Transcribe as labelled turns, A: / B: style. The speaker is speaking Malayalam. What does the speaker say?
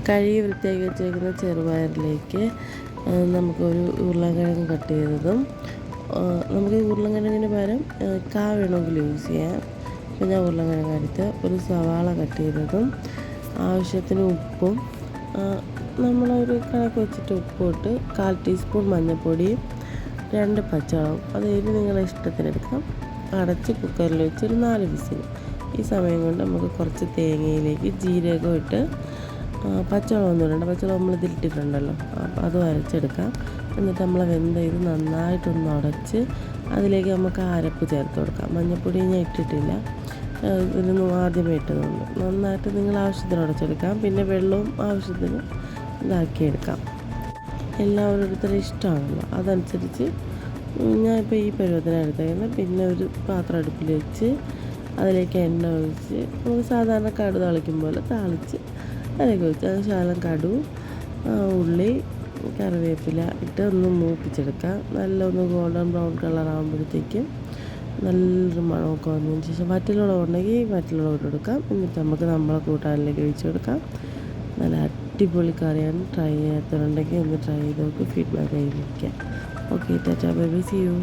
A: കഴുകി വൃത്തിയാക്കി വെച്ചേക്കുന്ന ചെറുപയറിലേക്ക് നമുക്കൊരു ഉരുളക്കിഴങ്ങ് കട്ട് ചെയ്തതും, നമുക്ക് ഉരുളക്കിഴങ്ങിന് പകരം കാ വേണമെങ്കിൽ യൂസ് ചെയ്യാം. അപ്പോൾ ഞാൻ ഉരുളക്കിഴങ്ങ് എടുത്ത് ഒരു സവാള കട്ട് ചെയ്തതും, ആവശ്യത്തിന് ഉപ്പും, നമ്മളൊരു കണക്ക് വെച്ചിട്ട് ഉപ്പ് ഇട്ട് 1/4 ടീസ്പൂൺ മഞ്ഞൾപ്പൊടിയും 2 പച്ചമുളകും, അത് നിങ്ങളുടെ ഇഷ്ടത്തിനെടുക്കാം. അടച്ച് കുക്കറിൽ വെച്ച് ഒരു 4 വിസിൽ. ഈ സമയം കൊണ്ട് നമുക്ക് കുറച്ച് തേങ്ങയിലേക്ക് ജീരകം ഇട്ട്, പച്ചമുളകൊന്നും ഇടണ്ട, പച്ചമുളക് നമ്മൾ ഇതിലിട്ടിട്ടുണ്ടല്ലോ, അപ്പോൾ അതും അരച്ചെടുക്കാം. എന്നിട്ട് നമ്മൾ ഇത് നന്നായിട്ടൊന്ന് ഉടച്ച് അതിലേക്ക് നമുക്ക് അരപ്പ് ചേർത്ത് കൊടുക്കാം. മഞ്ഞൾപ്പൊടി ഞാൻ ഇട്ടിട്ടില്ല, ഇതിനൊന്നും ആദ്യമേ ഇട്ടതുകൊണ്ട്. നന്നായിട്ട് നിങ്ങൾ ആവശ്യത്തിന് ഉടച്ചെടുക്കാം. പിന്നെ വെള്ളവും ആവശ്യത്തിന് ഇതാക്കിയെടുക്കാം. എല്ലാം ഓരോരുത്തരുടെ ഇഷ്ടമാണല്ലോ, അതനുസരിച്ച് ഞാനിപ്പോൾ ഈ പരുവത്തിനാണ് എടുത്തേക്കുന്നത്. പിന്നെ ഒരു പാത്രം അടുപ്പിൽ വെച്ച് അതിലേക്ക് എണ്ണ ഒഴിച്ച് നമുക്ക് സാധാരണ കടുക് താളിക്കും പോലെ താളിച്ച് അതിലേക്ക് ഒഴിച്ച്, അത് ശകലം കടുക്, ഉള്ളി, കറിവേപ്പില ഇട്ട് ഒന്ന് മൂപ്പിച്ചെടുക്കാം. നല്ല ഒന്ന് ഗോൾഡൻ ബ്രൗൺ കളർ ആകുമ്പോഴത്തേക്കും നല്ലൊരു മണമൊക്കെ വന്നതിന് ശേഷം വറ്റലുള്ളത് ഉണ്ടെങ്കിൽ വറ്റലുള്ളത് ഇട്ട് കൊടുക്കാം. എന്നിട്ട് നമുക്ക് നമ്മളെ കൂട്ടാനിലേക്ക് ഒഴിച്ച് കൊടുക്കാം. നല്ല അടിപൊളി കറിയാണ്. ട്രൈ ചെയ്യാത്തവരുണ്ടെങ്കിൽ ഒന്ന് ട്രൈ ചെയ്ത് നോക്ക്, ഫീഡ്ബാക്ക് ആയിരിക്കാം. ഓക്കെ, ടാറ്റാ, ബൈ ബൈ, സീ യു.